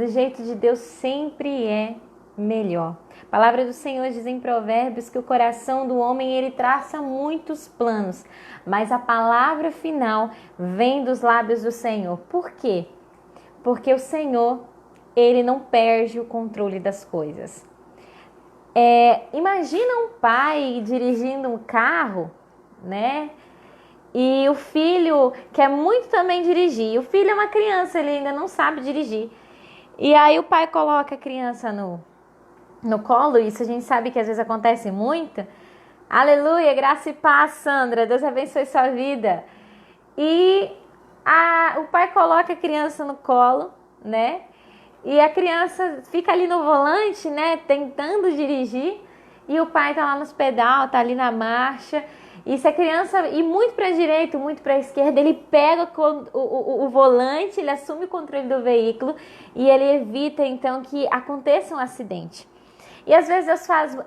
do jeito de Deus sempre é melhor. A palavra do Senhor diz em Provérbios que o coração do homem ele traça muitos planos, mas a palavra final vem dos lábios do Senhor. Por quê? Porque o Senhor, ele não perde o controle das coisas. Imagina um pai dirigindo um carro, né? E o filho quer muito também dirigir. O filho é uma criança, ele ainda não sabe dirigir. E aí o pai coloca a criança no colo, isso a gente sabe que às vezes acontece muito. Aleluia, graça e paz, Sandra, Deus abençoe sua vida. E o pai coloca a criança no colo, né? E a criança fica ali no volante, né? Tentando dirigir. E o pai tá lá nos pedal, tá ali na marcha. E se a criança ir muito para a direita, muito para a esquerda, ele pega o volante, ele assume o controle do veículo e ele evita então que aconteça um acidente. E às vezes Deus faz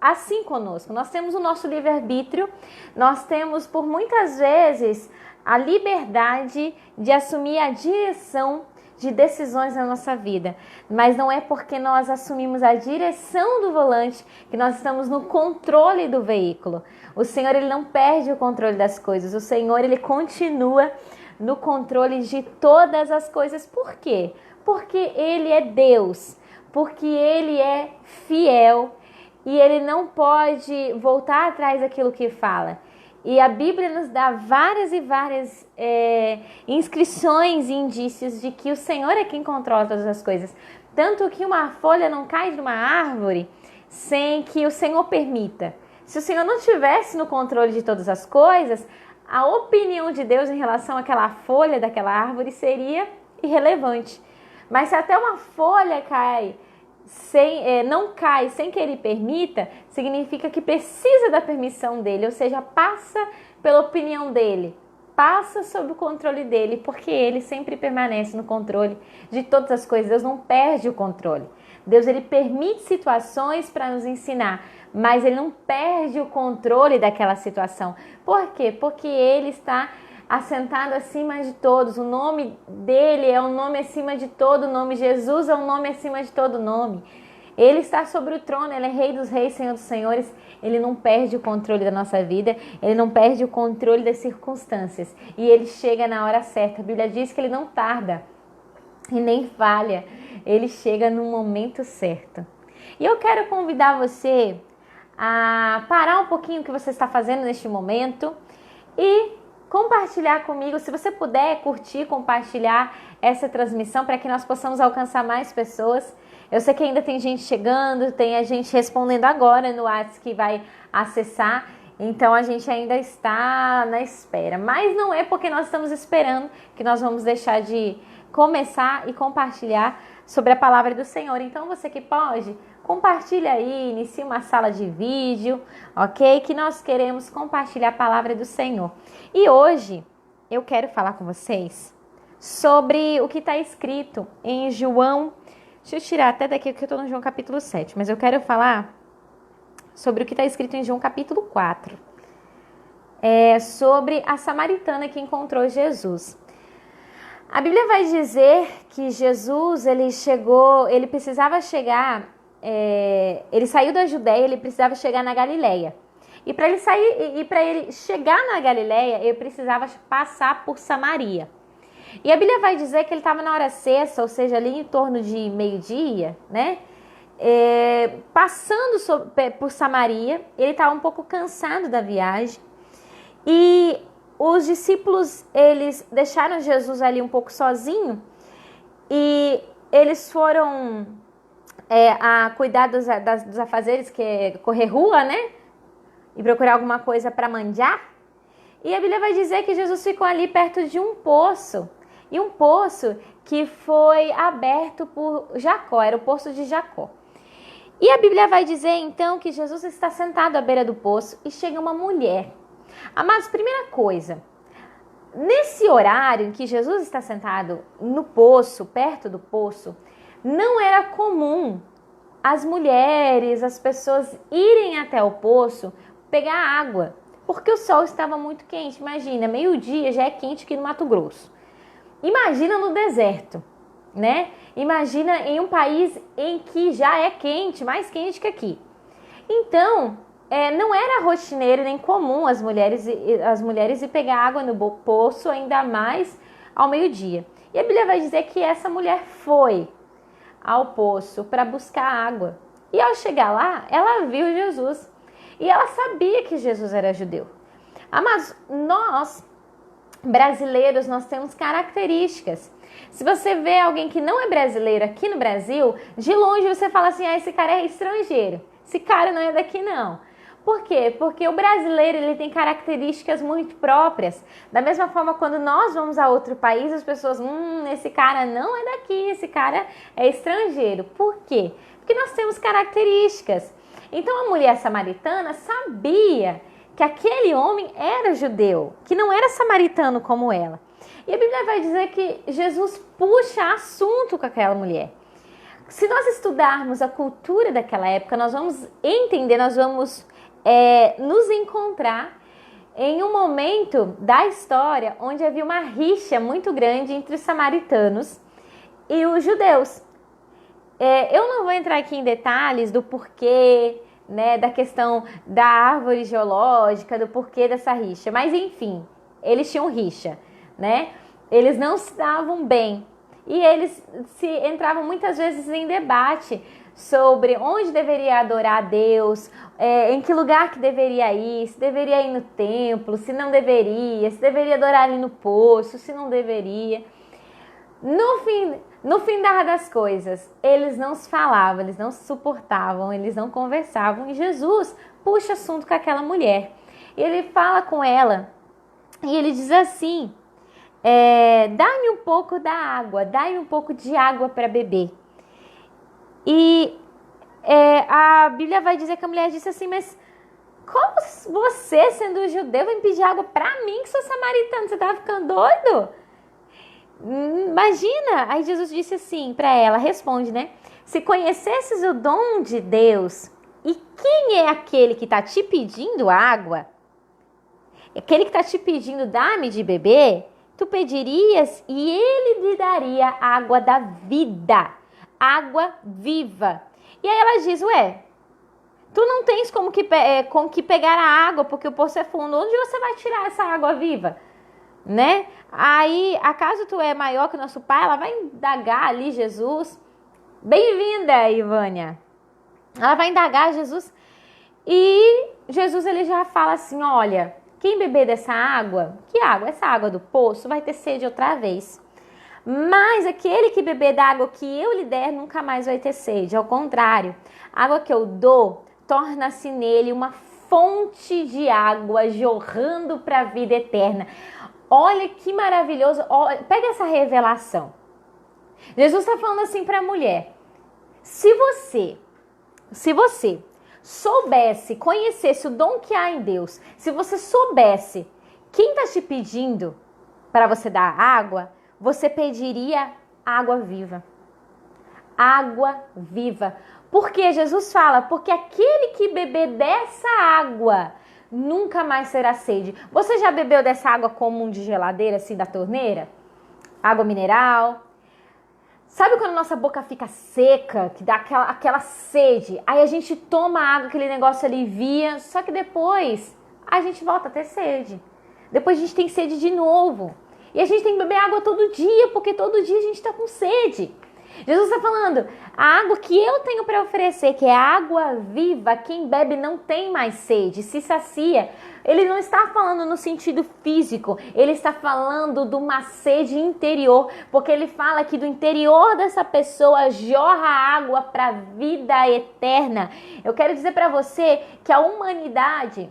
assim conosco. Nós temos o nosso livre-arbítrio, nós temos por muitas vezes a liberdade de assumir a direção de decisões na nossa vida, mas não é porque nós assumimos a direção do volante que nós estamos no controle do veículo. O Senhor ele não perde o controle das coisas, o Senhor ele continua no controle de todas as coisas. Por quê? Porque Ele é Deus, porque Ele é fiel e Ele não pode voltar atrás daquilo que fala. E a Bíblia nos dá várias e várias inscrições e indícios de que o Senhor é quem controla todas as coisas. Tanto que uma folha não cai de uma árvore sem que o Senhor permita. Se o Senhor não estivesse no controle de todas as coisas, a opinião de Deus em relação àquela folha daquela árvore seria irrelevante. Mas se até uma folha não cai sem que Ele permita, significa que precisa da permissão dEle, ou seja, passa pela opinião dEle, passa sob o controle dEle, porque Ele sempre permanece no controle de todas as coisas. Deus não perde o controle. Deus ele permite situações para nos ensinar, mas Ele não perde o controle daquela situação. Por quê? Porque Ele está assentado acima de todos. O nome dele é um nome acima de todo nome. Jesus é um nome acima de todo nome. Ele está sobre o trono, Ele é Rei dos Reis, Senhor dos Senhores. Ele não perde o controle da nossa vida, Ele não perde o controle das circunstâncias. E Ele chega na hora certa. A Bíblia diz que Ele não tarda e nem falha. Ele chega no momento certo. E eu quero convidar você a parar um pouquinho o que você está fazendo neste momento e compartilhar comigo, se você puder curtir, compartilhar essa transmissão para que nós possamos alcançar mais pessoas. Eu sei que ainda tem gente chegando, tem a gente respondendo agora no WhatsApp que vai acessar, então a gente ainda está na espera. Mas não é porque nós estamos esperando que nós vamos deixar de começar e compartilhar sobre a palavra do Senhor. Então você que pode, compartilha aí, inicia uma sala de vídeo, ok? Que nós queremos compartilhar a palavra do Senhor. E hoje eu quero falar com vocês sobre o que está escrito em João. Deixa eu tirar até daqui porque eu estou no João capítulo 7, mas eu quero falar sobre o que está escrito em João capítulo 4. Sobre a samaritana que encontrou Jesus. A Bíblia vai dizer que Jesus, ele precisava chegar, ele saiu da Judéia, ele precisava chegar na Galileia. E para ele chegar na Galileia, ele precisava passar por Samaria. E a Bíblia vai dizer que ele estava na hora sexta, ou seja, ali em torno de meio-dia, né? Passando por Samaria, ele estava um pouco cansado da viagem. E os discípulos, eles deixaram Jesus ali um pouco sozinho e eles foram a cuidar dos afazeres, que é correr rua, né? E procurar alguma coisa para manjar. E a Bíblia vai dizer que Jesus ficou ali perto de um poço. E um poço que foi aberto por Jacó, era o poço de Jacó. E a Bíblia vai dizer então que Jesus está sentado à beira do poço e chega uma mulher. Amados, primeira coisa, nesse horário em que Jesus está sentado no poço, perto do poço, não era comum as mulheres, as pessoas irem até o poço pegar água, porque o sol estava muito quente. Imagina, meio-dia já é quente aqui no Mato Grosso. Imagina no deserto. né? Imagina em um país em que já é quente, mais quente que aqui. Então, não era rotineiro nem comum as mulheres ir pegar água no poço, ainda mais ao meio-dia. E a Bíblia vai dizer que essa mulher foi ao poço para buscar água. E ao chegar lá, ela viu Jesus. E ela sabia que Jesus era judeu. Mas nós, brasileiros, nós temos características. Se você vê alguém que não é brasileiro aqui no Brasil, de longe você fala assim, esse cara é estrangeiro. Esse cara não é daqui não. Por quê? Porque o brasileiro ele tem características muito próprias. Da mesma forma, quando nós vamos a outro país, as pessoas, esse cara não é daqui, esse cara é estrangeiro. Por quê? Porque nós temos características. Então a mulher samaritana sabia que aquele homem era judeu, que não era samaritano como ela. E a Bíblia vai dizer que Jesus puxa assunto com aquela mulher. Se nós estudarmos a cultura daquela época, nós vamos entender, nós vamos nos encontrar em um momento da história onde havia uma rixa muito grande entre os samaritanos e os judeus. Eu não vou entrar aqui em detalhes do porquê, né, da questão da árvore geológica, do porquê dessa rixa, mas enfim, eles tinham rixa, né? Eles não se davam bem e eles entravam muitas vezes em debate sobre onde deveria adorar a Deus, em que lugar que deveria ir, se deveria ir no templo, se não deveria, se deveria adorar ali no poço, se não deveria. No fim das coisas, eles não se falavam, eles não se suportavam, eles não conversavam. E Jesus puxa assunto com aquela mulher. Ele fala com ela e ele diz assim, dá-me um pouco da água, dá-me um pouco de água para beber. E a Bíblia vai dizer que a mulher disse assim, mas como você, sendo judeu, vai pedir água para mim que sou samaritano? Você tá ficando doido? Imagina! Aí Jesus disse assim para ela, responde, né? Se conhecesses o dom de Deus e quem é aquele que está te pedindo água, aquele que está te pedindo dá-me de beber, tu pedirias e ele lhe daria água da vida, água viva. E aí ela diz, tu não tens como que pegar a água porque o poço é fundo, onde você vai tirar essa água viva? Né? Aí, acaso tu é maior que o nosso pai? Ela vai indagar ali Jesus. Bem-vinda, Ivânia. Ela vai indagar Jesus e Jesus ele já fala assim, olha, quem beber dessa água, que água? Essa água do poço vai ter sede outra vez. Mas aquele que beber da água que eu lhe der nunca mais vai ter sede. Ao contrário, a água que eu dou torna-se nele uma fonte de água jorrando para a vida eterna. Olha que maravilhoso, pega essa revelação. Jesus está falando assim para a mulher, se você soubesse, conhecesse o dom que há em Deus, se você soubesse quem está te pedindo para você dar água, você pediria água viva. Água viva. Porque Jesus fala, porque aquele que beber dessa água nunca mais será sede. Você já bebeu dessa água comum de geladeira, assim, da torneira? Água mineral. Sabe quando nossa boca fica seca, que dá aquela sede? Aí a gente toma água, aquele negócio alivia, só que depois a gente volta a ter sede. Depois a gente tem sede de novo. E a gente tem que beber água todo dia, porque todo dia a gente está com sede. Jesus está falando, a água que eu tenho para oferecer, que é água viva, quem bebe não tem mais sede, se sacia. Ele não está falando no sentido físico, ele está falando de uma sede interior, porque ele fala que do interior dessa pessoa jorra água para a vida eterna. Eu quero dizer para você que a humanidade,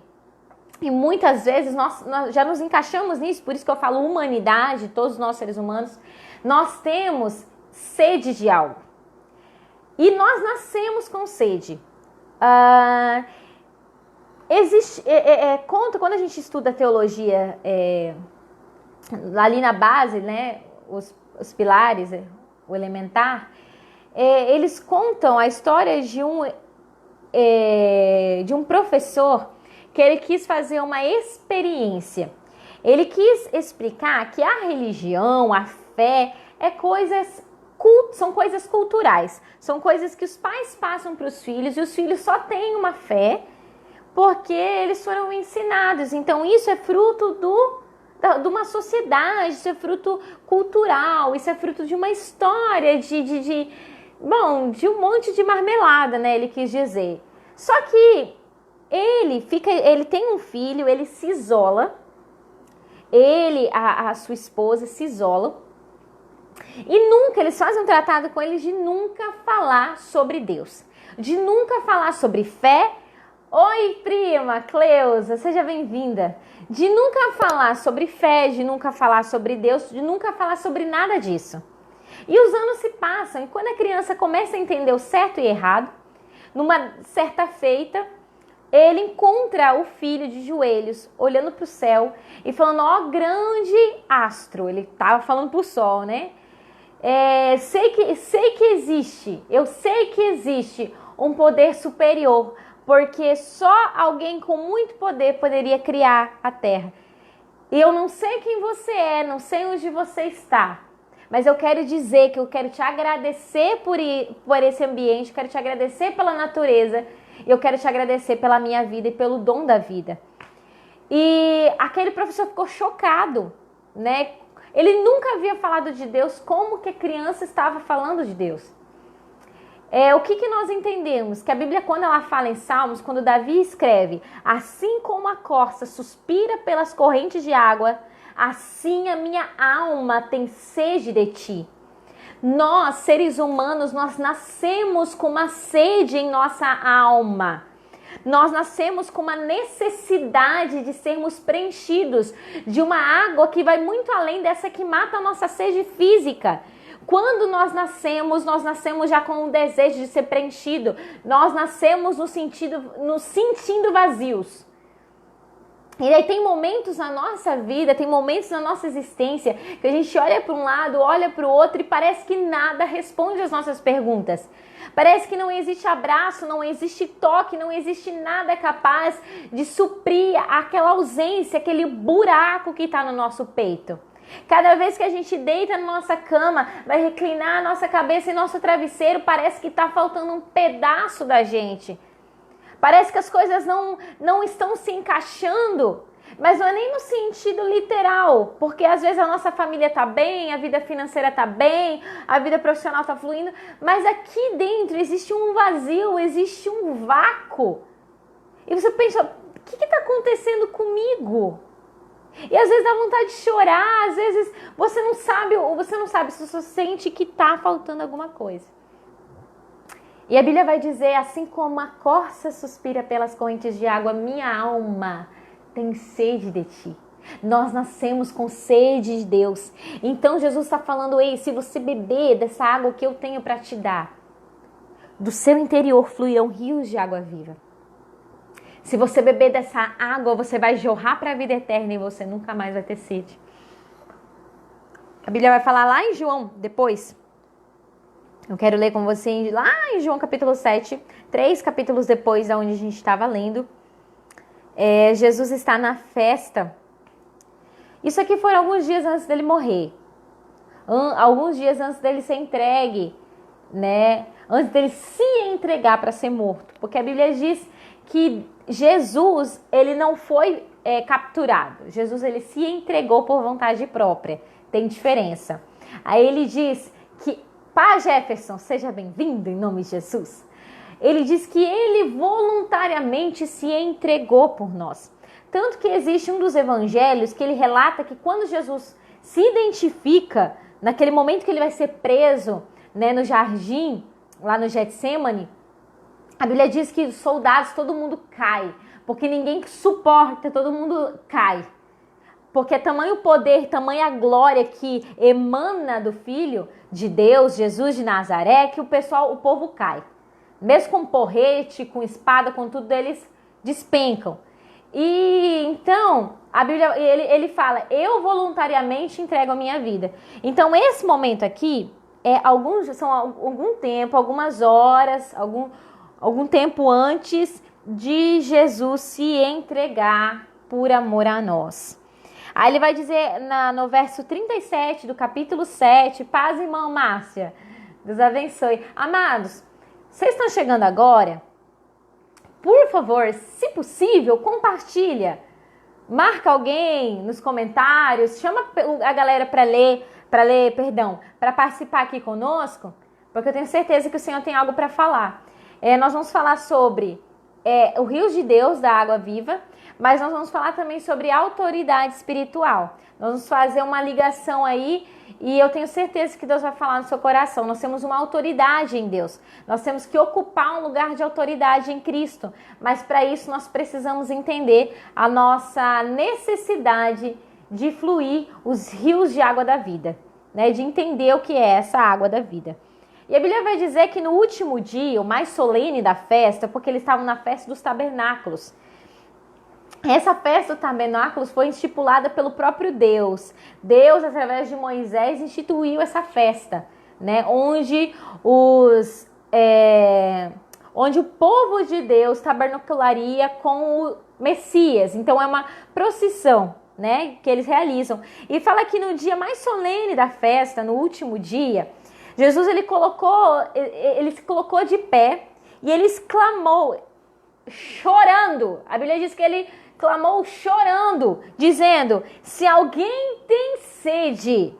e muitas vezes nós já nos encaixamos nisso, por isso que eu falo humanidade, todos nós seres humanos, nós temos sede de algo. E nós nascemos com sede. Quando a gente estuda teologia ali na base, né, os pilares, o elementar, eles contam a história de um professor que ele quis fazer uma experiência. Ele quis explicar que a religião, a fé, é coisas são coisas culturais, são coisas que os pais passam para os filhos e os filhos só têm uma fé porque eles foram ensinados. Então isso é fruto de uma sociedade, isso é fruto cultural, isso é fruto de uma história, de um monte de marmelada, né? Ele quis dizer. Só que ele tem um filho, ele se isola, a sua esposa se isolam, e nunca, eles fazem um tratado com eles de nunca falar sobre Deus, de nunca falar sobre fé. Oi, prima Cleusa, seja bem-vinda. De nunca falar sobre fé, de nunca falar sobre Deus, de nunca falar sobre nada disso. E os anos se passam, e quando a criança começa a entender o certo e errado, numa certa feita, ele encontra o filho de joelhos, olhando para o céu e falando: ó, grande astro. Ele estava falando para o sol, né? Sei que existe, eu sei que existe um poder superior, porque só alguém com muito poder poderia criar a terra. E eu não sei quem você é, não sei onde você está, mas eu quero dizer que eu quero te agradecer por esse ambiente, quero te agradecer pela natureza, eu quero te agradecer pela minha vida e pelo dom da vida. E aquele professor ficou chocado, né? Ele nunca havia falado de Deus, como que a criança estava falando de Deus. O que nós entendemos? Que a Bíblia, quando ela fala em Salmos, quando Davi escreve: assim como a corça suspira pelas correntes de água, assim a minha alma tem sede de ti. Nós, seres humanos, nós nascemos com uma sede em nossa alma. Nós nascemos com uma necessidade de sermos preenchidos de uma água que vai muito além dessa que mata a nossa sede física. Quando nós nascemos já com o desejo de ser preenchido. Nós nascemos nos sentindo vazios. E aí tem momentos na nossa vida, tem momentos na nossa existência que a gente olha para um lado, olha para o outro e parece que nada responde às nossas perguntas. Parece que não existe abraço, não existe toque, não existe nada capaz de suprir aquela ausência, aquele buraco que está no nosso peito. Cada vez que a gente deita na nossa cama, vai reclinar a nossa cabeça em nosso travesseiro, parece que está faltando um pedaço da gente. Parece que as coisas não estão se encaixando, mas não é nem no sentido literal, porque às vezes a nossa família está bem, a vida financeira está bem, a vida profissional está fluindo, mas aqui dentro existe um vazio, existe um vácuo. E você pensa: o que está acontecendo comigo? E às vezes dá vontade de chorar, às vezes você não sabe, se você sente que está faltando alguma coisa. E a Bíblia vai dizer: assim como a corça suspira pelas correntes de água, minha alma tem sede de ti. Nós nascemos com sede de Deus. Então Jesus está falando: ei, se você beber dessa água que eu tenho para te dar, do seu interior fluirão rios de água viva. Se você beber dessa água, você vai jorrar para a vida eterna e você nunca mais vai ter sede. A Bíblia vai falar lá em João, depois. Eu quero ler com você lá em João capítulo 7, 3 capítulos depois da onde a gente estava lendo. Jesus está na festa. Isso aqui foi alguns dias antes dele morrer. Alguns dias antes dele ser entregue, né? Antes dele se entregar para ser morto. Porque a Bíblia diz que Jesus, ele não foi capturado. Jesus, ele se entregou por vontade própria. Tem diferença. Aí ele diz que: Pá Jefferson, seja bem-vindo em nome de Jesus. Ele diz que ele voluntariamente se entregou por nós. Tanto que existe um dos evangelhos que ele relata que quando Jesus se identifica, naquele momento que ele vai ser preso, né, no jardim, lá no Getsêmani, a Bíblia diz que os soldados, todo mundo cai, porque ninguém suporta, todo mundo cai. Porque é tamanho poder, tamanha glória que emana do Filho de Deus, Jesus de Nazaré, que o povo cai. Mesmo com porrete, com espada, com tudo, eles despencam. E então, a Bíblia, ele fala: eu voluntariamente entrego a minha vida. Então, esse momento aqui, são algum tempo, algumas horas, algum tempo antes de Jesus se entregar por amor a nós. Aí ele vai dizer no verso 37 do capítulo 7, paz, irmã Márcia. Deus abençoe. Amados, vocês estão chegando agora? Por favor, se possível, compartilha. Marca alguém nos comentários, chama a galera para participar aqui conosco, porque eu tenho certeza que o Senhor tem algo para falar. Nós vamos falar sobre o rio de Deus, da água viva, mas nós vamos falar também sobre autoridade espiritual. Nós vamos fazer uma ligação aí e eu tenho certeza que Deus vai falar no seu coração. Nós temos uma autoridade em Deus. Nós temos que ocupar um lugar de autoridade em Cristo. Mas para isso nós precisamos entender a nossa necessidade de fluir os rios de água da vida, né? De entender o que é essa água da vida. E a Bíblia vai dizer que no último dia, o mais solene da festa, porque eles estavam na festa dos tabernáculos. Essa festa dos tabernáculos foi estipulada pelo próprio Deus. Deus, através de Moisés, instituiu essa festa, né? Onde o povo de Deus tabernacularia com o Messias. Então é uma procissão, né, que eles realizam. E fala que no dia mais solene da festa, no último dia, Jesus ele se colocou de pé e ele exclamou, chorando. A Bíblia diz que ele clamou chorando, dizendo: se alguém tem sede,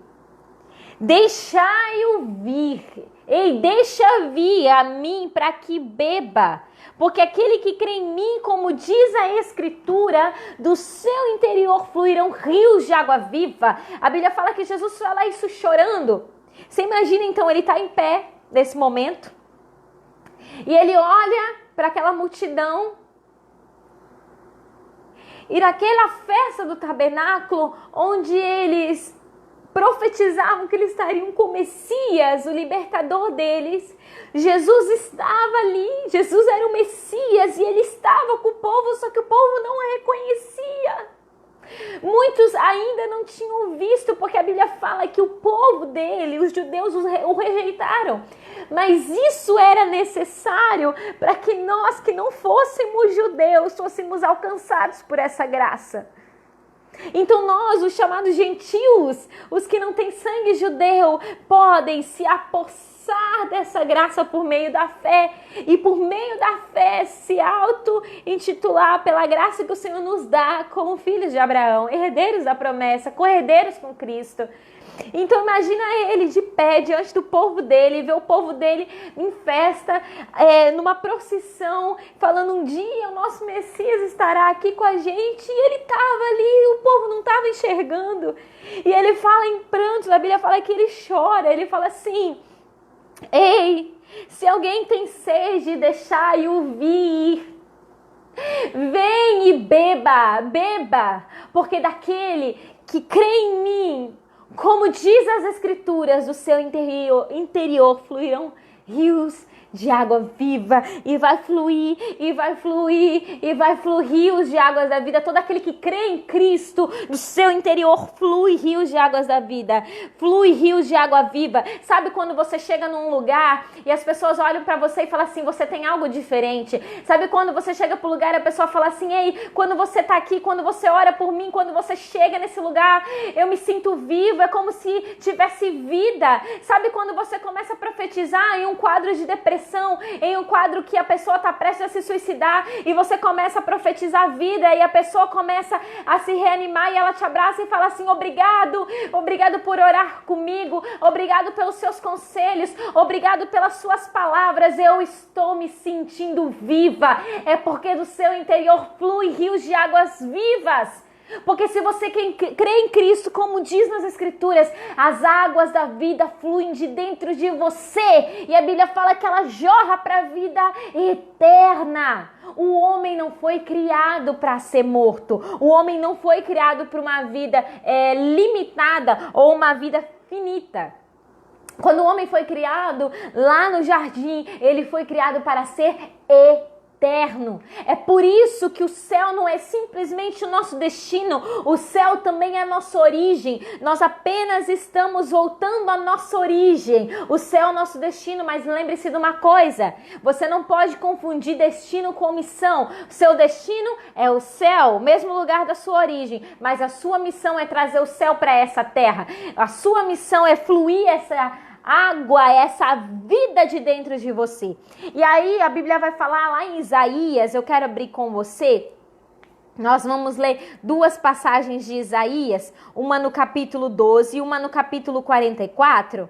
deixai-o vir. Ei, deixa vir a mim para que beba. Porque aquele que crê em mim, como diz a Escritura, do seu interior fluirão rios de água viva. A Bíblia fala que Jesus fala isso chorando. Você imagina então, ele está em pé nesse momento. E ele olha para aquela multidão. E naquela festa do tabernáculo, onde eles profetizavam que eles estariam com o Messias, o libertador deles, Jesus estava ali, Jesus era o Messias e ele estava com o povo, só que o povo não o reconhecia. Muitos ainda não tinham visto, porque a Bíblia fala que o povo dele, os judeus, o rejeitaram. Mas isso era necessário para que nós, que não fôssemos judeus, fôssemos alcançados por essa graça. Então nós, os chamados gentios, os que não têm sangue judeu, podem se apossar dessa graça por meio da fé. E por meio da fé se auto-intitular pela graça que o Senhor nos dá como filhos de Abraão, herdeiros da promessa, co-herdeiros com Cristo. Então imagina ele de pé diante do povo dele, ver o povo dele em festa, numa procissão, falando: um dia o nosso Messias estará aqui com a gente. E ele estava ali, o povo não estava enxergando. E ele fala em prantos, a Bíblia fala que ele chora, ele fala assim: ei, se alguém tem sede, deixai-o vir. Vem e beba, porque daquele que crê em mim, como diz as Escrituras, do seu interior fluirão rios de água viva, e vai fluir rios de águas da vida. Todo aquele que crê em Cristo, do seu interior flui rios de águas da vida, flui rios de água viva. Sabe quando você chega num lugar e as pessoas olham pra você e falam assim: você tem algo diferente? Sabe quando você chega pro lugar e a pessoa fala assim: ei, quando você tá aqui, quando você ora por mim, quando você chega nesse lugar, eu me sinto vivo, é como se tivesse vida. Sabe quando você começa a profetizar em um quadro de depressão, em um quadro que a pessoa está prestes a se suicidar, e você começa a profetizar a vida, e a pessoa começa a se reanimar, e ela te abraça e fala assim: obrigado por orar comigo, obrigado pelos seus conselhos, obrigado pelas suas palavras, eu estou me sentindo viva. É porque do seu interior flui rios de águas vivas. Porque se você crê em Cristo, como diz nas Escrituras, as águas da vida fluem de dentro de você. E a Bíblia fala que ela jorra para a vida eterna. O homem não foi criado para ser morto. O homem não foi criado para uma vida limitada ou uma vida finita. Quando o homem foi criado lá no jardim, ele foi criado para ser eterno. É por isso que o céu não é simplesmente o nosso destino, o céu também é a nossa origem. Nós apenas estamos voltando à nossa origem. O céu é o nosso destino, mas lembre-se de uma coisa: você não pode confundir destino com missão. Seu destino é o céu, o mesmo lugar da sua origem, mas a sua missão é trazer o céu para essa terra. A sua missão é fluir água, essa vida de dentro de você. E aí a Bíblia vai falar lá em Isaías, eu quero abrir com você. Nós vamos ler duas passagens de Isaías, uma no capítulo 12 e uma no capítulo 44.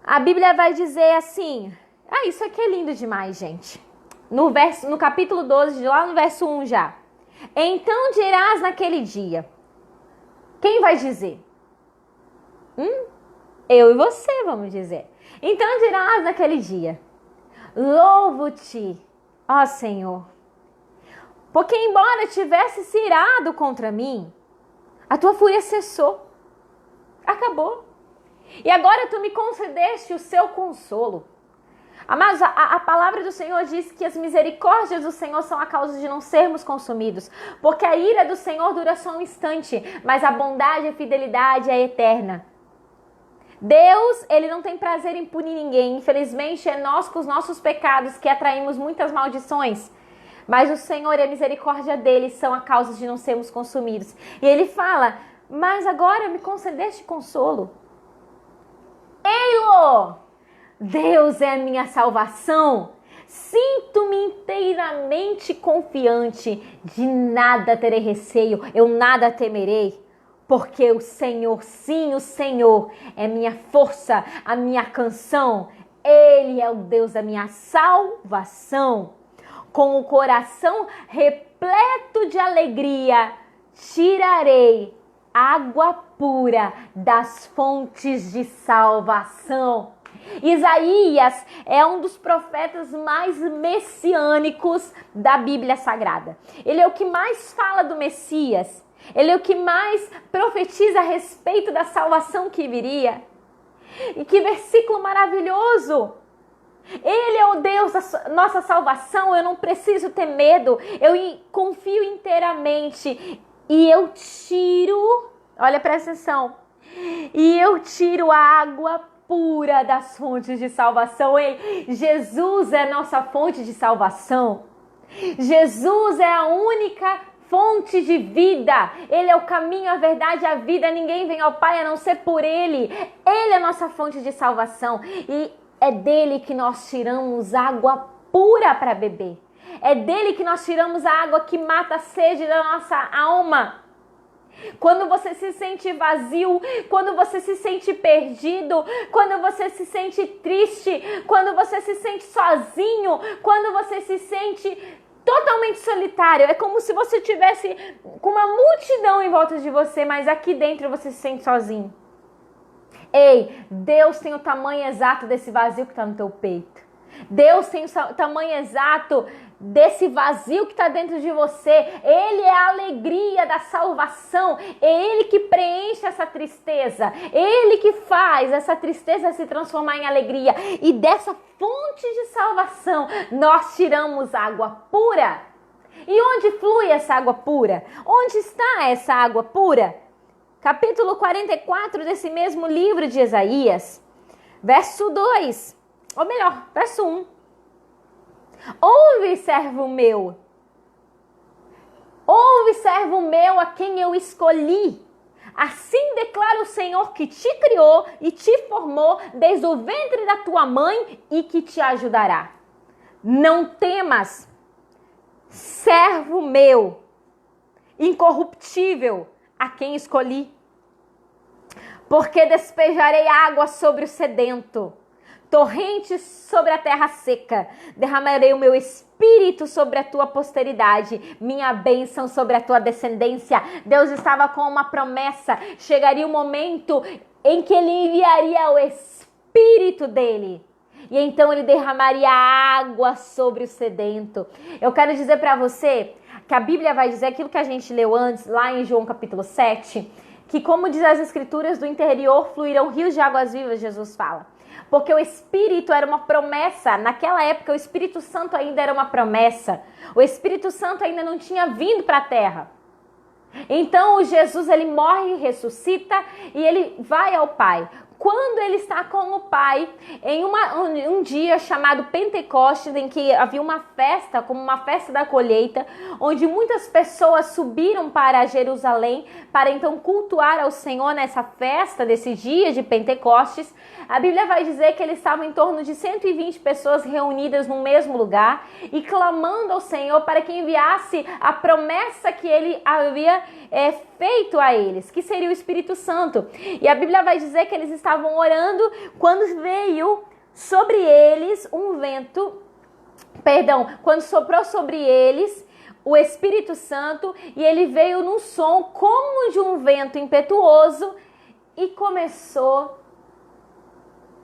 A Bíblia vai dizer assim, isso aqui é lindo demais, gente. No capítulo 12, lá no verso 1 já. Então dirás naquele dia. Quem vai dizer? Eu e você vamos dizer. Então dirás naquele dia. Louvo-te, ó Senhor. Porque embora tivesse se irado contra mim, a tua fúria cessou. Acabou. E agora tu me concedeste o seu consolo. Amados, a palavra do Senhor diz que as misericórdias do Senhor são a causa de não sermos consumidos. Porque a ira do Senhor dura só um instante, mas a bondade e a fidelidade é eterna. Deus, ele não tem prazer em punir ninguém. Infelizmente, é nós com os nossos pecados que atraímos muitas maldições. Mas o Senhor e a misericórdia dele são a causa de não sermos consumidos. E ele fala, mas agora me concedeste consolo. Ei-lo! Deus é a minha salvação. Sinto-me inteiramente confiante. De nada terei receio, eu nada temerei. Porque o Senhor, sim, o Senhor é minha força, a minha canção. Ele é o Deus da minha salvação. Com o coração repleto de alegria, tirarei água pura das fontes de salvação. Isaías é um dos profetas mais messiânicos da Bíblia Sagrada. Ele é o que mais fala do Messias. Ele é o que mais profetiza a respeito da salvação que viria. E que versículo maravilhoso! Ele é o Deus da nossa salvação, eu não preciso ter medo, eu confio inteiramente. E eu tiro, olha, presta atenção, e eu tiro a água pura das fontes de salvação. Ei, Jesus é a nossa fonte de salvação. Jesus é a única fonte de vida. Ele é o caminho, a verdade e a vida. Ninguém vem ao Pai a não ser por Ele. Ele é a nossa fonte de salvação. E é dele que nós tiramos água pura para beber. É dele que nós tiramos a água que mata a sede da nossa alma. Quando você se sente vazio, quando você se sente perdido, quando você se sente triste, quando você se sente sozinho, quando você se sente totalmente solitário, é como se você tivesse com uma multidão em volta de você, mas aqui dentro você se sente sozinho. Ei, Deus tem o tamanho exato desse vazio que está no teu peito. Deus tem o tamanho exato desse vazio que está dentro de você. Ele é a alegria da salvação. É Ele que preenche essa tristeza. Ele que faz essa tristeza se transformar em alegria. E dessa fonte de salvação nós tiramos água pura. E onde flui essa água pura? Onde está essa água pura? Capítulo 44 desse mesmo livro de Isaías, verso 2, ou melhor, verso 1. Ouve, servo meu a quem eu escolhi. Assim declara o Senhor que te criou e te formou desde o ventre da tua mãe e que te ajudará. Não temas, servo meu, incorruptível, a quem escolhi. Porque despejarei água sobre o sedento, torrentes sobre a terra seca. Derramarei o meu espírito sobre a tua posteridade, minha bênção sobre a tua descendência. Deus estava com uma promessa. Chegaria o momento em que ele enviaria o espírito dele. E então ele derramaria água sobre o sedento. Eu quero dizer para você que a Bíblia vai dizer aquilo que a gente leu antes, lá em João capítulo 7, que como diz as escrituras, do interior fluirão rios de águas vivas, Jesus fala. Porque o Espírito era uma promessa. Naquela época o Espírito Santo ainda era uma promessa. O Espírito Santo ainda não tinha vindo para a terra. Então Jesus ele morre, ressuscita e ele vai ao Pai. quando ele está com o Pai, em um dia chamado Pentecostes, em que havia uma festa, como uma festa da colheita, onde muitas pessoas subiram para Jerusalém, para então cultuar ao Senhor nessa festa, desse dia de Pentecostes. A Bíblia vai dizer que eles estavam em torno de 120 pessoas reunidas no mesmo lugar e clamando ao Senhor para que enviasse a promessa que ele havia feito a eles, que seria o Espírito Santo. E a Bíblia vai dizer que eles estavam orando quando veio sobre eles um vento, quando soprou sobre eles o Espírito Santo, e ele veio num som como de um vento impetuoso e começou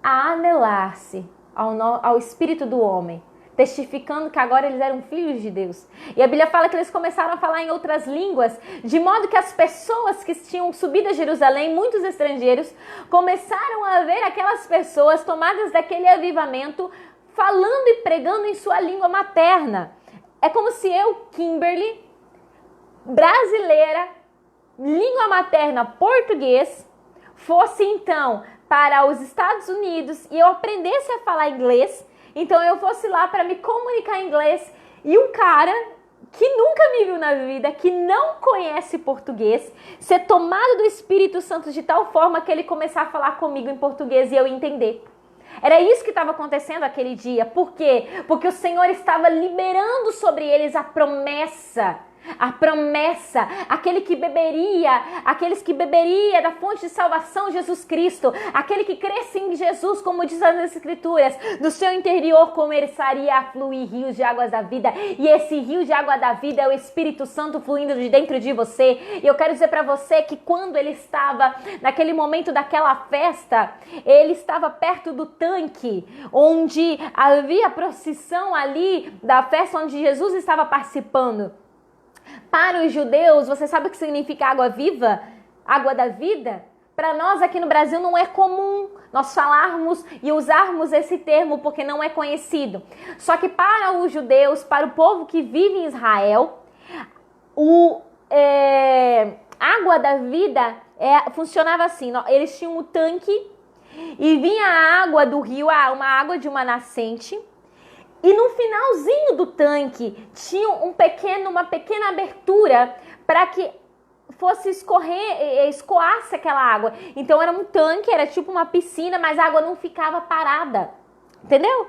a anelar-se ao espírito do homem, testificando que agora eles eram filhos de Deus. E a Bíblia fala que eles começaram a falar em outras línguas, de modo que as pessoas que tinham subido a Jerusalém, muitos estrangeiros, começaram a ver aquelas pessoas tomadas daquele avivamento, falando e pregando em sua língua materna. É como se eu, Kimberly, brasileira, língua materna português, fosse então para os Estados Unidos e eu aprendesse a falar inglês. Então eu fosse lá para me comunicar em inglês e um cara que nunca me viu na vida, que não conhece português, ser tomado do Espírito Santo de tal forma que ele começar a falar comigo em português e eu entender. Era isso que estava acontecendo aquele dia. Por quê? Porque o Senhor estava liberando sobre eles a promessa, aqueles que beberia da fonte de salvação, Jesus Cristo, aquele que cresce em Jesus, como diz as Escrituras, do seu interior começaria a fluir rios de águas da vida, e esse rio de água da vida é o Espírito Santo fluindo de dentro de você. E eu quero dizer para você que quando ele estava naquele momento daquela festa, ele estava perto do tanque, onde havia procissão ali da festa onde Jesus estava participando. Para os judeus, você sabe o que significa água viva? Água da vida? Para nós aqui no Brasil não é comum nós falarmos e usarmos esse termo porque não é conhecido. Só que para os judeus, para o povo que vive em Israel, água da vida funcionava assim. Eles tinham um tanque e vinha a água do rio, uma água de uma nascente. E no finalzinho do tanque tinha uma pequena abertura para que fosse escoasse aquela água. Então era um tanque, era tipo uma piscina, mas a água não ficava parada. Entendeu?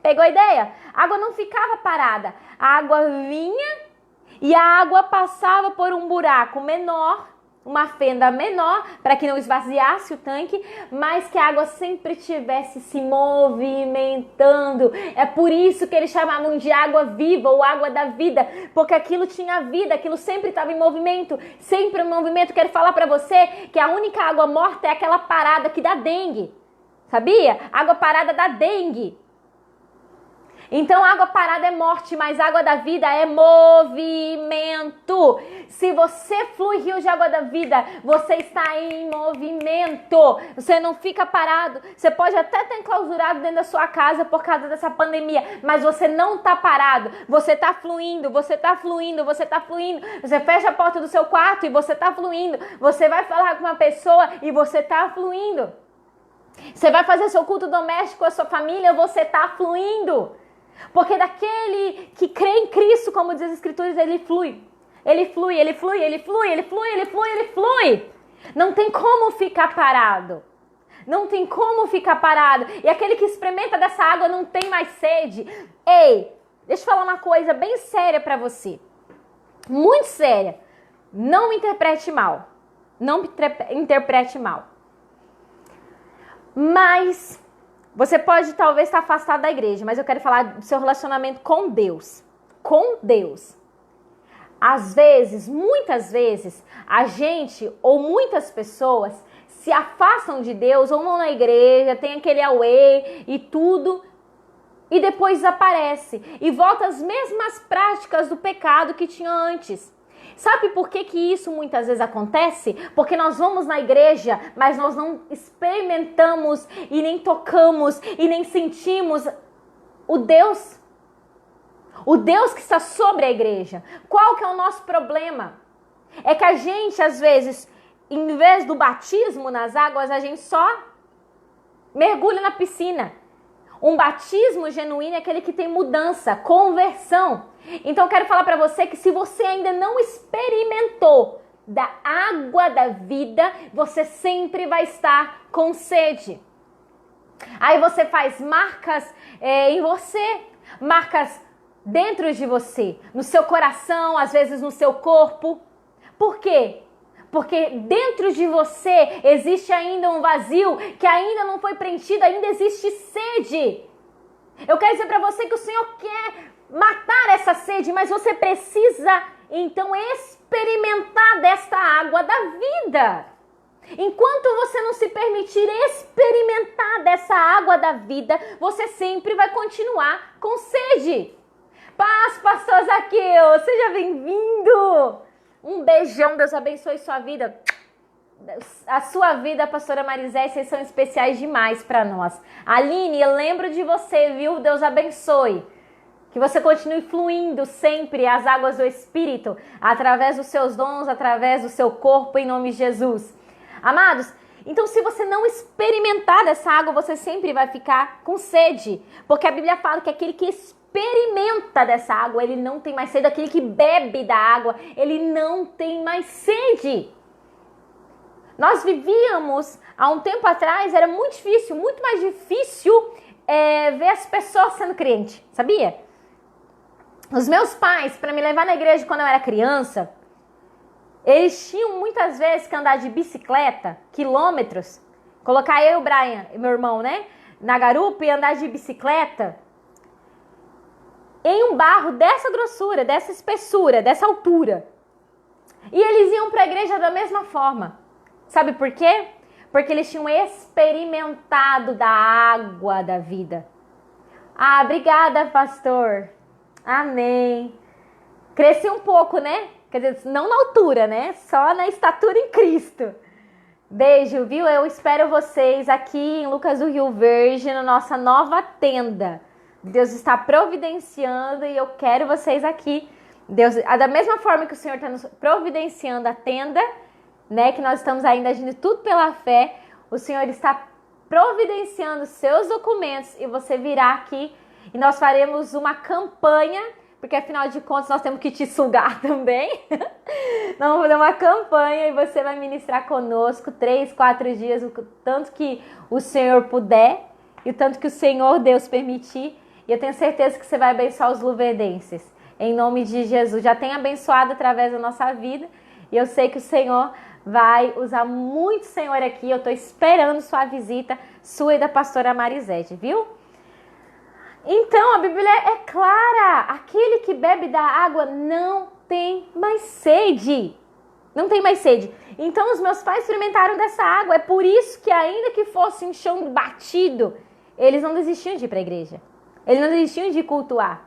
Pegou a ideia? A água não ficava parada. A água vinha e a água passava por um buraco menor, uma fenda menor, para que não esvaziasse o tanque, mas que a água sempre estivesse se movimentando. É por isso que eles chamavam de água viva ou água da vida, porque aquilo tinha vida, aquilo sempre estava em movimento, sempre em movimento. Quero falar para você que a única água morta é aquela parada que dá dengue, sabia? Água parada dá dengue. Então água parada é morte, mas água da vida é movimento. Se você flui rio de água da vida, você está em movimento. Você não fica parado. Você pode até estar enclausurado dentro da sua casa por causa dessa pandemia, mas você não está parado. Você está fluindo, você está fluindo, você está fluindo. Você fecha a porta do seu quarto e você está fluindo. Você vai falar com uma pessoa e você está fluindo. Você vai fazer seu culto doméstico com a sua família, você está fluindo. Porque daquele que crê em Cristo, como diz as Escrituras, ele flui. Ele flui, ele flui, ele flui, ele flui, ele flui, ele flui. Não tem como ficar parado. Não tem como ficar parado. E aquele que experimenta dessa água não tem mais sede. Ei, deixa eu falar uma coisa bem séria pra você. Muito séria. Não me interprete mal. Não me interprete mal. Mas você pode talvez estar afastado da igreja, mas eu quero falar do seu relacionamento com Deus. Com Deus. Às vezes, muitas vezes, a gente ou muitas pessoas se afastam de Deus ou vão na igreja, tem aquele auê e tudo, e depois desaparece e volta às mesmas práticas do pecado que tinha antes. Sabe por que isso muitas vezes acontece? Porque nós vamos na igreja, mas nós não experimentamos e nem tocamos e nem sentimos o Deus que está sobre a igreja. Qual que é o nosso problema? É que a gente, às vezes, em vez do batismo nas águas, a gente só mergulha na piscina. Um batismo genuíno é aquele que tem mudança, conversão. Então eu quero falar para você que se você ainda não experimentou da água da vida, você sempre vai estar com sede. Aí você faz marcas em você, marcas dentro de você, no seu coração, às vezes no seu corpo. Por quê? Porque dentro de você existe ainda um vazio que ainda não foi preenchido, ainda existe sede. Eu quero dizer para você que o Senhor quer matar essa sede, mas você precisa então experimentar desta água da vida. Enquanto você não se permitir experimentar dessa água da vida, você sempre vai continuar com sede. Paz, pastor Zaqueu, seja bem-vindo. Um beijão, Deus abençoe sua vida. A sua vida, pastora Marisé, vocês são especiais demais para nós. Aline, eu lembro de você, viu? Deus abençoe. Que você continue fluindo sempre as águas do Espírito, através dos seus dons, através do seu corpo, em nome de Jesus. Amados, então se você não experimentar dessa água, você sempre vai ficar com sede. Porque a Bíblia fala que aquele que experimenta dessa água, ele não tem mais sede. Aquele que bebe da água, ele não tem mais sede. Nós vivíamos, há um tempo atrás, era muito difícil, muito mais difícil ver as pessoas sendo crente, sabia? Os meus pais, para me levar na igreja quando eu era criança, eles tinham muitas vezes que andar de bicicleta, quilômetros, colocar eu e o Brian, meu irmão, né, na garupa e andar de bicicleta em um barro dessa grossura, dessa espessura, dessa altura. E eles iam para a igreja da mesma forma. Sabe por quê? Porque eles tinham experimentado da água da vida. Ah, obrigada, pastor. Amém. Cresci um pouco, né? Quer dizer, não na altura, né? Só na estatura em Cristo. Beijo, viu? Eu espero vocês aqui em Lucas do Rio Verde, na nossa nova tenda. Deus está providenciando e eu quero vocês aqui. Deus, da mesma forma que o Senhor está nos providenciando a tenda, né, que nós estamos ainda agindo tudo pela fé, o Senhor está providenciando seus documentos e você virá aqui e nós faremos uma campanha, porque afinal de contas nós temos que te sugar também. Nós vamos fazer uma campanha e você vai ministrar conosco 3, 4 dias, o tanto que o Senhor puder e o tanto que o Senhor Deus permitir. E eu tenho certeza que você vai abençoar os luverdenses. Em nome de Jesus. Já tem abençoado através da nossa vida. E eu sei que o Senhor vai usar muito o Senhor aqui. Eu estou esperando sua visita, sua e da pastora Marisete, viu? Então, a Bíblia é clara. Aquele que bebe da água não tem mais sede. Não tem mais sede. Então, os meus pais experimentaram dessa água. É por isso que, ainda que fosse um chão batido, eles não desistiam de ir para a igreja. Eles não desistiam de cultuar.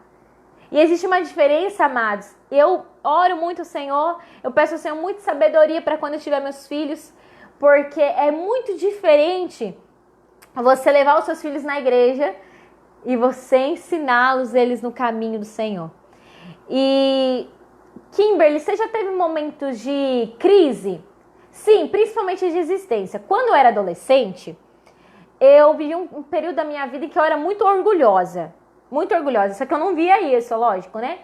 E existe uma diferença, amados. Eu oro muito ao Senhor, eu peço ao Senhor muita sabedoria para quando eu tiver meus filhos, porque é muito diferente você levar os seus filhos na igreja e você ensiná-los eles no caminho do Senhor. E, Kimberly, você já teve momentos de crise? Sim, principalmente de existência. Quando eu era adolescente, eu vivi um período da minha vida em que eu era muito orgulhosa. Muito orgulhosa. Só que eu não via isso, lógico, né?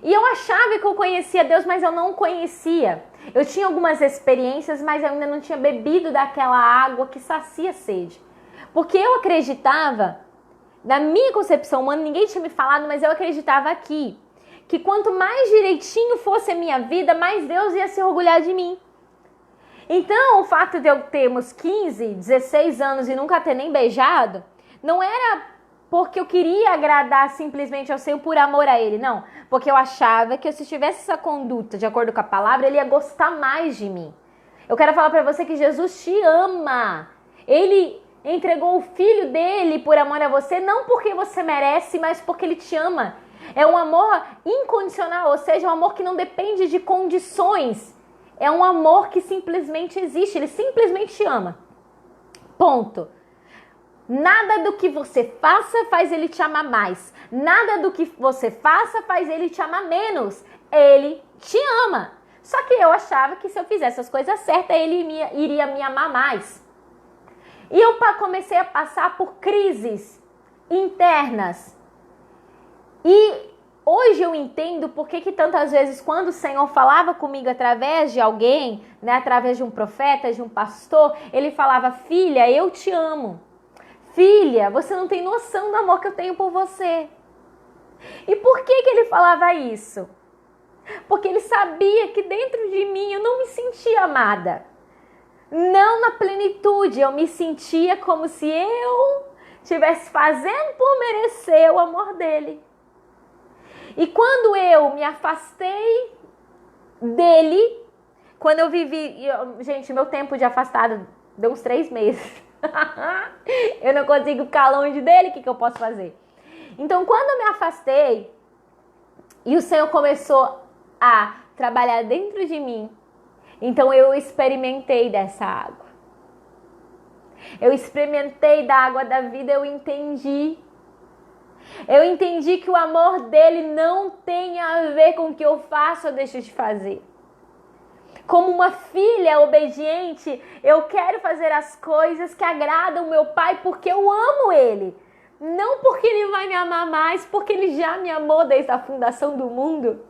E eu achava que eu conhecia Deus, mas eu não conhecia. Eu tinha algumas experiências, mas eu ainda não tinha bebido daquela água que sacia a sede. Porque eu acreditava, na minha concepção humana, ninguém tinha me falado, mas eu acreditava aqui, que quanto mais direitinho fosse a minha vida, mais Deus ia se orgulhar de mim. Então, o fato de eu termos 15, 16 anos e nunca ter nem beijado, não era porque eu queria agradar simplesmente ao Senhor por amor a Ele, não. Porque eu achava que se eu tivesse essa conduta de acordo com a palavra, Ele ia gostar mais de mim. Eu quero falar para você que Jesus te ama. Ele entregou o Filho dele por amor a você, não porque você merece, mas porque Ele te ama. É um amor incondicional, ou seja, um amor que não depende de condições. É um amor que simplesmente existe, Ele simplesmente te ama. Ponto. Nada do que você faça faz Ele te amar mais. Nada do que você faça faz Ele te amar menos. Ele te ama. Só que eu achava que se eu fizesse as coisas certas, Ele iria me amar mais. E eu comecei a passar por crises internas. E hoje eu entendo por que tantas vezes quando o Senhor falava comigo através de alguém, né, através de um profeta, de um pastor, ele falava: filha, eu te amo. Filha, você não tem noção do amor que eu tenho por você. E por que ele falava isso? Porque ele sabia que dentro de mim eu não me sentia amada. Não na plenitude, eu me sentia como se eu estivesse fazendo por merecer o amor dele. E quando eu me afastei dele, quando eu vivi... gente, meu tempo de afastado deu uns 3 meses. Eu não consigo ficar longe dele, o que eu posso fazer? Então, quando eu me afastei e o Senhor começou a trabalhar dentro de mim, então eu experimentei dessa água. Eu experimentei da água da vida, eu entendi. Eu entendi que o amor dele não tem a ver com o que eu faço ou deixo de fazer. Como uma filha obediente, eu quero fazer as coisas que agradam o meu pai porque eu amo ele. Não porque ele vai me amar mais, porque ele já me amou desde a fundação do mundo.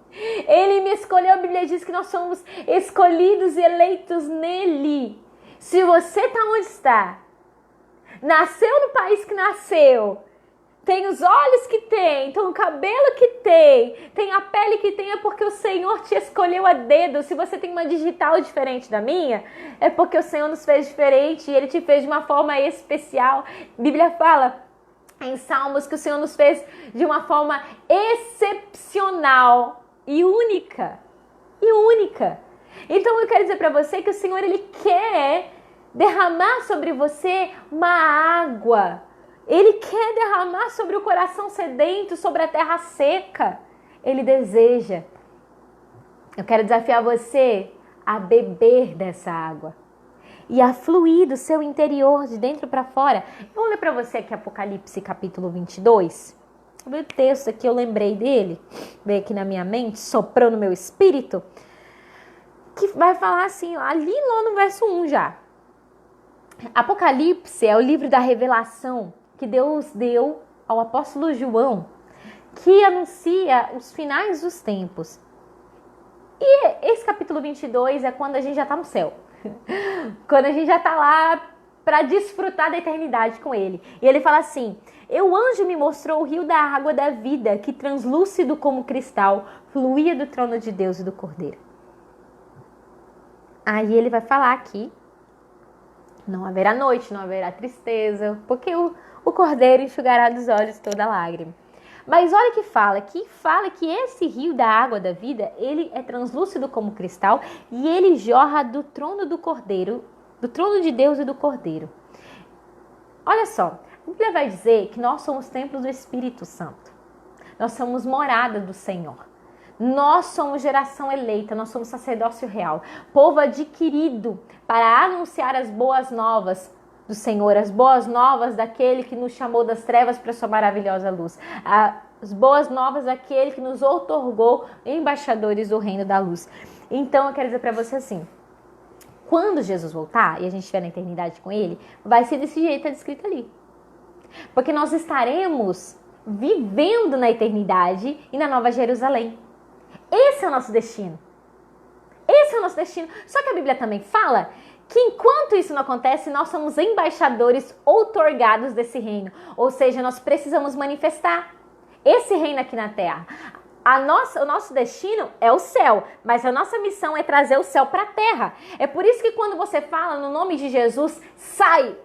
Ele me escolheu, a Bíblia diz que nós somos escolhidos e eleitos nele. Se você está onde está, nasceu no país que nasceu, tem os olhos que tem, tem o cabelo que tem a pele que tem, é porque o Senhor te escolheu a dedo. Se você tem uma digital diferente da minha, é porque o Senhor nos fez diferente e Ele te fez de uma forma especial. A Bíblia fala em Salmos que o Senhor nos fez de uma forma excepcional e única. Então eu quero dizer para você que o Senhor, Ele quer derramar sobre você uma água. Ele quer derramar sobre o coração sedento, sobre a terra seca. Ele deseja. Eu quero desafiar você a beber dessa água e a fluir do seu interior, de dentro para fora. Eu vou ler para você aqui Apocalipse capítulo 22. O texto aqui eu lembrei dele, veio aqui na minha mente, soprou no meu espírito, que vai falar assim, ali lá no verso 1 já. Apocalipse é o livro da revelação que Deus deu ao apóstolo João, que anuncia os finais dos tempos. E esse capítulo 22 é quando a gente já está no céu. Quando a gente já está lá para desfrutar da eternidade com ele. E ele fala assim: o anjo me mostrou o rio da água da vida, que translúcido como cristal, fluía do trono de Deus e do Cordeiro. Aí ele vai falar aqui: não haverá noite, não haverá tristeza, porque o Cordeiro enxugará dos olhos toda lágrima. Mas olha que fala que esse rio da água da vida, ele é translúcido como cristal e ele jorra do trono do Cordeiro, do trono de Deus e do Cordeiro. Olha só, a Bíblia vai dizer que nós somos templos do Espírito Santo. Nós somos morada do Senhor. Nós somos geração eleita, nós somos sacerdócio real, povo adquirido para anunciar as boas novas do Senhor, as boas novas daquele que nos chamou das trevas para sua maravilhosa luz, as boas novas daquele que nos outorgou embaixadores do reino da luz. Então eu quero dizer para você assim, quando Jesus voltar e a gente estiver na eternidade com ele, vai ser desse jeito, está descrito ali. Porque nós estaremos vivendo na eternidade e na Nova Jerusalém. Esse é o nosso destino. Só que a Bíblia também fala que enquanto isso não acontece, nós somos embaixadores outorgados desse reino. Ou seja, nós precisamos manifestar esse reino aqui na terra. O nosso destino é o céu, mas a nossa missão é trazer o céu para a terra. É por isso que quando você fala no nome de Jesus, sai.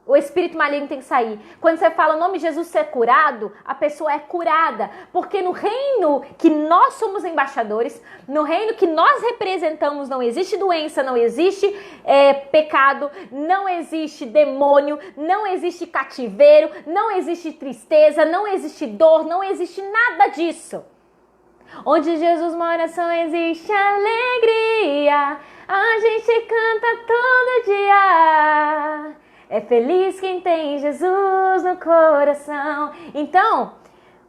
O espírito maligno tem que sair. Quando você fala o nome de Jesus ser curado, a pessoa é curada. Porque no reino que nós somos embaixadores, no reino que nós representamos, não existe doença, não existe pecado, não existe demônio, não existe cativeiro, não existe tristeza, não existe dor, não existe nada disso. Onde Jesus mora só existe alegria, a gente canta todo dia. É feliz quem tem Jesus no coração. Então,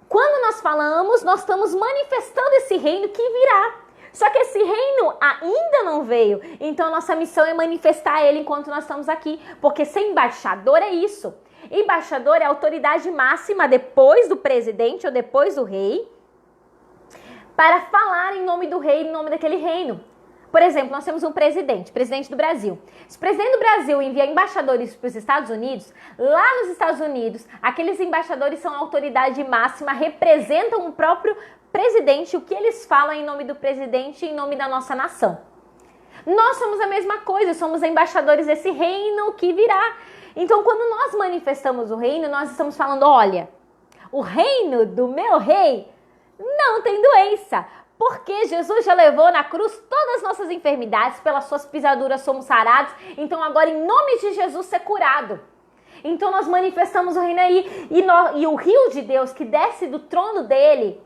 quando nós falamos, nós estamos manifestando esse reino que virá. Só que esse reino ainda não veio. Então, nossa missão é manifestar ele enquanto nós estamos aqui. Porque ser embaixador é isso. Embaixador é a autoridade máxima depois do presidente ou depois do rei, para falar em nome do rei, em nome daquele reino. Por exemplo, nós temos um presidente do Brasil. Se o presidente do Brasil envia embaixadores para os Estados Unidos, lá nos Estados Unidos, aqueles embaixadores são a autoridade máxima, representam o próprio presidente, o que eles falam em nome do presidente e em nome da nossa nação. Nós somos a mesma coisa, somos embaixadores desse reino que virá. Então, quando nós manifestamos o reino, nós estamos falando, olha, o reino do meu rei não tem doença. Porque Jesus já levou na cruz todas as nossas enfermidades, pelas suas pisaduras somos sarados. Então agora em nome de Jesus ser curado. Então nós manifestamos o reino aí. E o rio de Deus que desce do trono dele,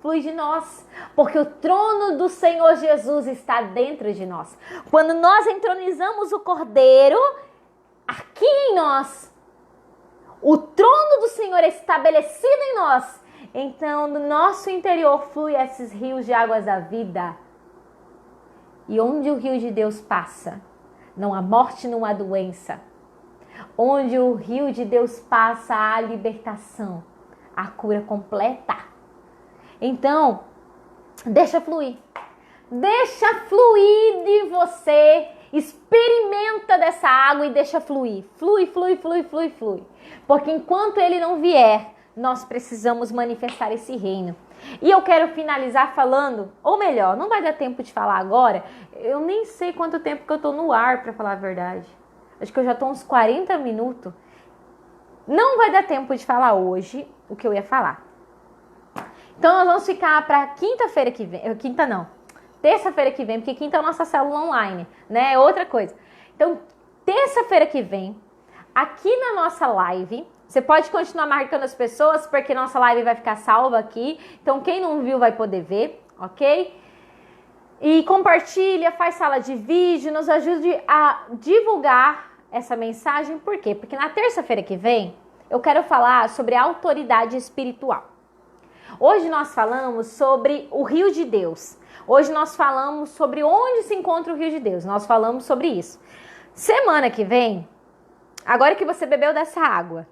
flui de nós. Porque o trono do Senhor Jesus está dentro de nós. Quando nós entronizamos o Cordeiro, aqui em nós, o trono do Senhor é estabelecido em nós. Então, no nosso interior flui esses rios de águas da vida. E onde o rio de Deus passa, não há morte, não há doença. Onde o rio de Deus passa, há libertação, a cura completa. Então, deixa fluir. Deixa fluir de você. Experimenta dessa água e deixa fluir. Flui. Porque enquanto ele não vier, nós precisamos manifestar esse reino. E eu quero finalizar falando, ou melhor, não vai dar tempo de falar agora. Eu nem sei quanto tempo que eu tô no ar, para falar a verdade. Acho que eu já tô uns 40 minutos. Não vai dar tempo de falar hoje o que eu ia falar. Então nós vamos ficar para quinta-feira que vem. Terça-feira que vem, porque quinta é a nossa célula online, né? É outra coisa. Então, terça-feira que vem, aqui na nossa live, você pode continuar marcando as pessoas, porque nossa live vai ficar salva aqui. Então, quem não viu vai poder ver, ok? E compartilha, faz sala de vídeo, nos ajude a divulgar essa mensagem. Por quê? Porque na terça-feira que vem, eu quero falar sobre a autoridade espiritual. Hoje nós falamos sobre o rio de Deus. Hoje nós falamos sobre onde se encontra o rio de Deus. Nós falamos sobre isso. Semana que vem, agora que você bebeu dessa água,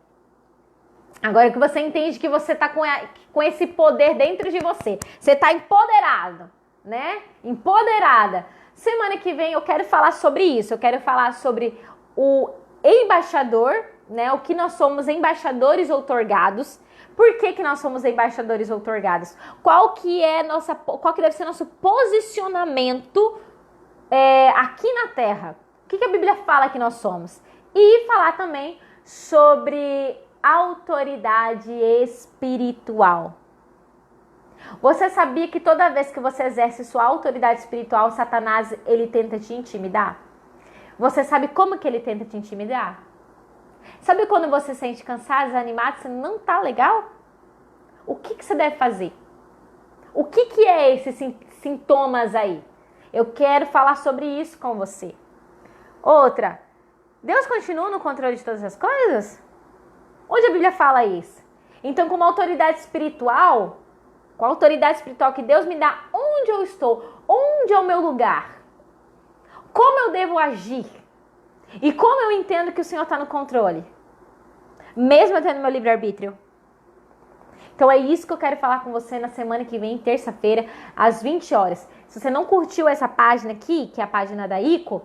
agora que você entende que você está com esse poder dentro de você, você está empoderado, né? Empoderada. Semana que vem eu quero falar sobre isso. Eu quero falar sobre o embaixador, né? O que nós somos embaixadores outorgados. Por que nós somos embaixadores outorgados? Qual que deve ser nosso posicionamento aqui na Terra? O que a Bíblia fala que nós somos? E falar também sobre autoridade espiritual. Você sabia que toda vez que você exerce sua autoridade espiritual, Satanás, ele tenta te intimidar? Você sabe como que ele tenta te intimidar? Sabe quando você se sente cansado, desanimado, você não tá legal? O que você deve fazer? O que é esses sintomas aí? Eu quero falar sobre isso com você. Outra, Deus continua no controle de todas as coisas? Onde a Bíblia fala isso? Então, com a autoridade espiritual, com a autoridade espiritual que Deus me dá, onde eu estou? Onde é o meu lugar? Como eu devo agir? E como eu entendo que o Senhor está no controle? Mesmo eu tendo meu livre-arbítrio. Então é isso que eu quero falar com você na semana que vem, terça-feira, às 20 horas. Se você não curtiu essa página aqui, que é a página da ICO,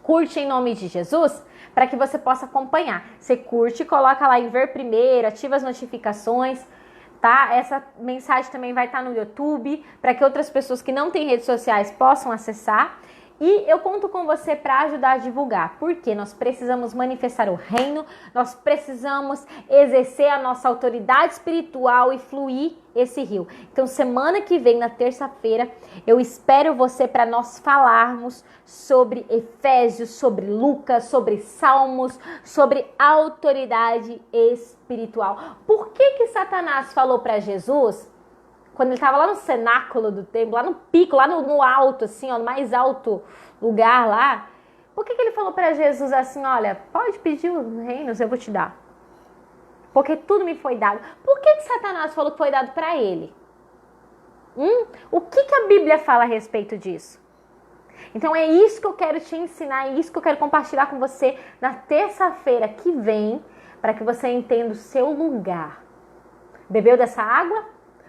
curte em nome de Jesus, para que você possa acompanhar. Você curte, coloca lá em ver primeiro, ativa as notificações, tá? Essa mensagem também vai estar no YouTube, para que outras pessoas que não têm redes sociais possam acessar. E eu conto com você para ajudar a divulgar, porque nós precisamos manifestar o reino, nós precisamos exercer a nossa autoridade espiritual e fluir esse rio. Então, semana que vem, na terça-feira, eu espero você para nós falarmos sobre Efésios, sobre Lucas, sobre Salmos, sobre autoridade espiritual. Por que Satanás falou para Jesus, quando ele estava lá no cenáculo do templo, lá no pico, lá no alto, assim, ó, no mais alto lugar lá, por que ele falou para Jesus assim, olha, pode pedir os reinos, eu vou te dar? Porque tudo me foi dado. Por que Satanás falou que foi dado para ele? O que a Bíblia fala a respeito disso? Então é isso que eu quero te ensinar, é isso que eu quero compartilhar com você na terça-feira que vem, para que você entenda o seu lugar. Bebeu dessa água?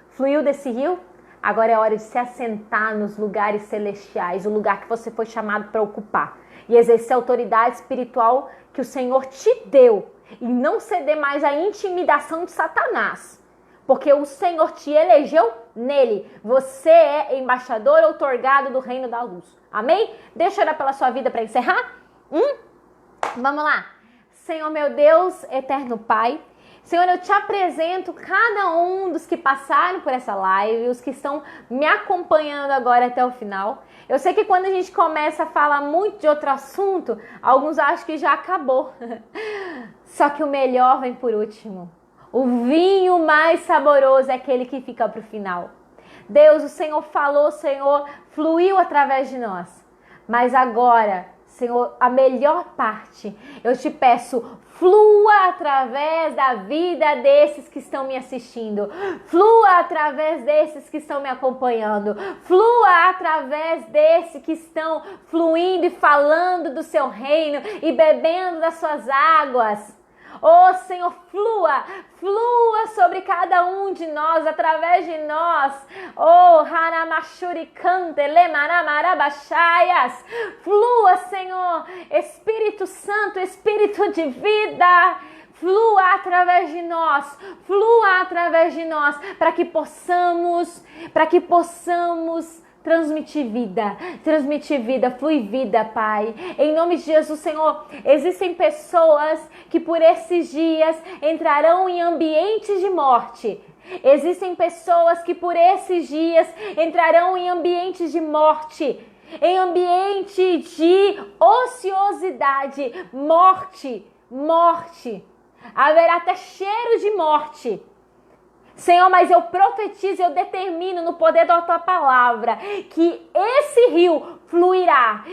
Fluiu desse rio? Agora é hora de se assentar nos lugares celestiais, o lugar que você foi chamado para ocupar. E exercer a autoridade espiritual que o Senhor te deu. E não ceder mais à intimidação de Satanás. Porque o Senhor te elegeu nele. Você é embaixador outorgado do reino da luz. Amém? Deixa eu orar pela sua vida para encerrar. Vamos lá. Senhor meu Deus, eterno Pai. Senhor, eu te apresento cada um dos que passaram por essa live, os que estão me acompanhando agora até o final. Eu sei que quando a gente começa a falar muito de outro assunto, alguns acham que já acabou. Só que o melhor vem por último. O vinho mais saboroso é aquele que fica para o final. Deus, o Senhor falou, o Senhor fluiu através de nós. Mas agora, Senhor, a melhor parte, eu te peço, flua através da vida desses que estão me assistindo. Flua através desses que estão me acompanhando. Flua através desses que estão fluindo e falando do seu reino e bebendo das suas águas. Oh, Senhor, flua sobre cada um de nós, através de nós. Oh, Haramashurikante, Lemanamarabachaias. Flua, Senhor, Espírito Santo, Espírito de vida. Flua através de nós, para que possamos transmitir vida, flui vida, Pai. Em nome de Jesus, Senhor, existem pessoas que por esses dias entrarão em ambientes de morte. Existem pessoas que por esses dias entrarão em ambientes de morte, em ambiente de ociosidade, morte. Haverá até cheiro de morte. Senhor, mas eu profetizo, eu determino no poder da tua palavra que esse rio fluirá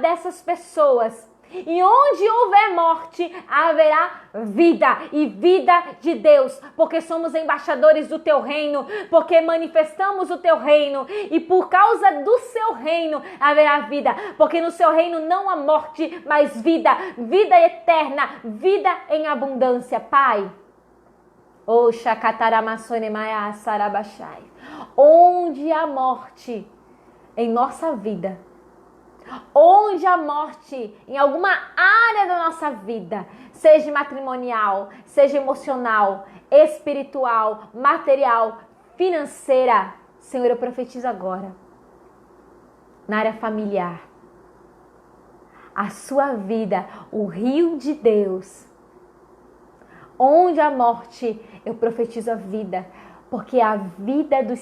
dessas pessoas. E onde houver morte, haverá vida e vida de Deus, porque somos embaixadores do teu reino, porque manifestamos o teu reino e por causa do seu reino haverá vida, porque no seu reino não há morte, mas vida eterna, vida em abundância, Pai. Oh, Shakataramasonemaya Sarabashai. Onde há morte em nossa vida, onde há morte em alguma área da nossa vida, seja matrimonial, seja emocional, espiritual, material, financeira, Senhor, eu profetizo agora, na área familiar, a sua vida, o rio de Deus. Onde há morte, eu profetizo a vida, porque a vida do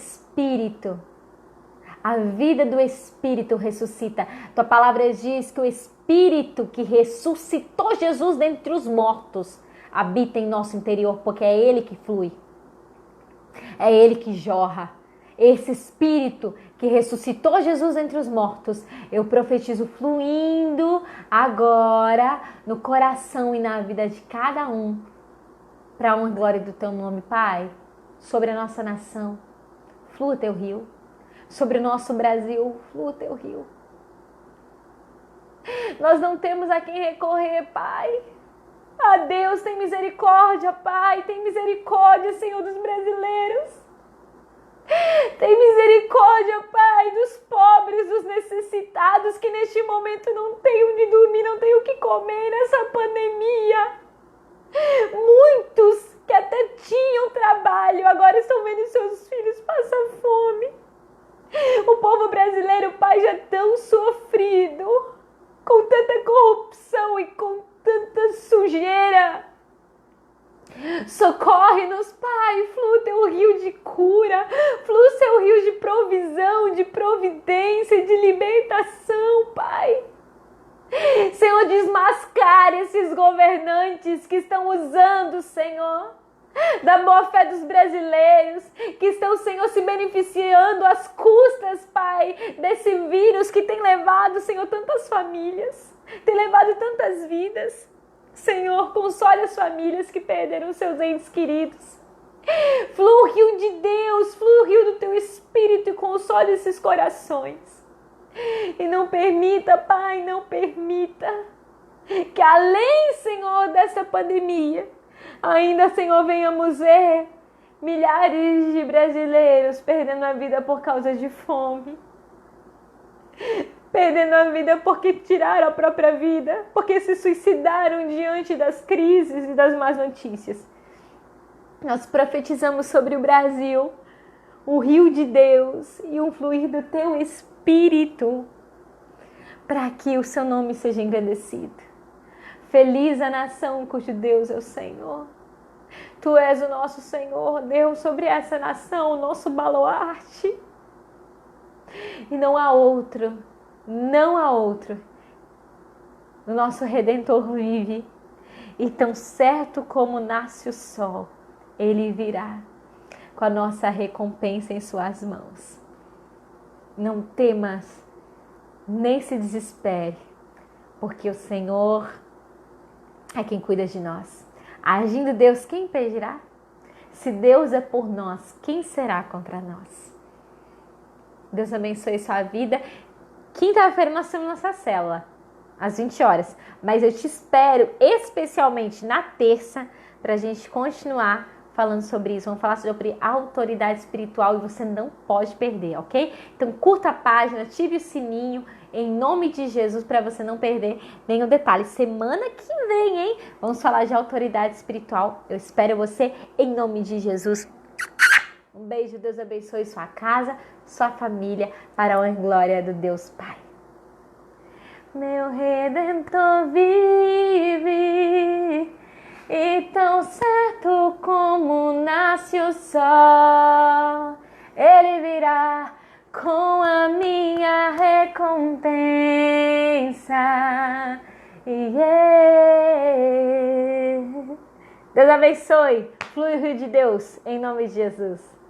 Espírito ressuscita. Tua palavra diz que o Espírito que ressuscitou Jesus dentre os mortos habita em nosso interior, porque é Ele que flui, é Ele que jorra. Esse Espírito que ressuscitou Jesus entre os mortos, eu profetizo fluindo agora no coração e na vida de cada um, para a honra e glória do teu nome, Pai. Sobre a nossa nação, flua o teu rio. Sobre o nosso Brasil, flua o teu rio. Nós não temos a quem recorrer, Pai. Ah, Deus, tem misericórdia, Pai. Tem misericórdia, Senhor, dos brasileiros. Tem misericórdia, Pai, dos pobres, dos necessitados que neste momento não têm onde dormir, não têm o que comer nessa pandemia. Muitos que até tinham trabalho, agora estão vendo seus filhos passar fome. O povo brasileiro, Pai, já tão sofrido, com tanta corrupção e com tanta sujeira. Socorre-nos, Pai, flua o teu rio de cura, flua o seu rio de provisão, de providência, de libertação, Pai. Senhor, desmascare esses governantes que estão usando, Senhor, da boa fé dos brasileiros, que estão, Senhor, se beneficiando às custas, Pai, desse vírus que tem levado, Senhor, tantas famílias, tem levado tantas vidas. Senhor, console as famílias que perderam seus entes queridos. Flua o rio de Deus, flua o rio do teu console esses corações. E não permita, Pai, não permita que além, Senhor, dessa pandemia, ainda, Senhor, venhamos ver milhares de brasileiros perdendo a vida por causa de fome. Perdendo a vida porque tiraram a própria vida, porque se suicidaram diante das crises e das más notícias. Nós profetizamos sobre o Brasil, o rio de Deus e um fluir do teu Espírito, para que o seu nome seja engrandecido. Feliz a nação cujo Deus é o Senhor. Tu és o nosso Senhor, Deus, sobre essa nação, o nosso baluarte. E não há outro. Não há outro. O nosso Redentor vive. E tão certo como nasce o sol, ele virá com a nossa recompensa em suas mãos. Não temas, nem se desespere, porque o Senhor é quem cuida de nós. Agindo Deus, quem impedirá? Se Deus é por nós, quem será contra nós? Deus abençoe sua vida. Quinta-feira nós temos nossa célula, às 20 horas. Mas eu te espero especialmente na terça para a gente continuar falando sobre isso. Vamos falar sobre autoridade espiritual e você não pode perder, ok? Então curta a página, ative o sininho em nome de Jesus para você não perder nenhum detalhe. Semana que vem, hein? Vamos falar de autoridade espiritual. Eu espero você em nome de Jesus. Um beijo, Deus abençoe sua casa, sua família, para a honra e glória do Deus Pai. Meu Redentor vive, e tão certo como nasce o sol, ele virá com a minha recompensa. Deus abençoe, flui o rio de Deus, em nome de Jesus.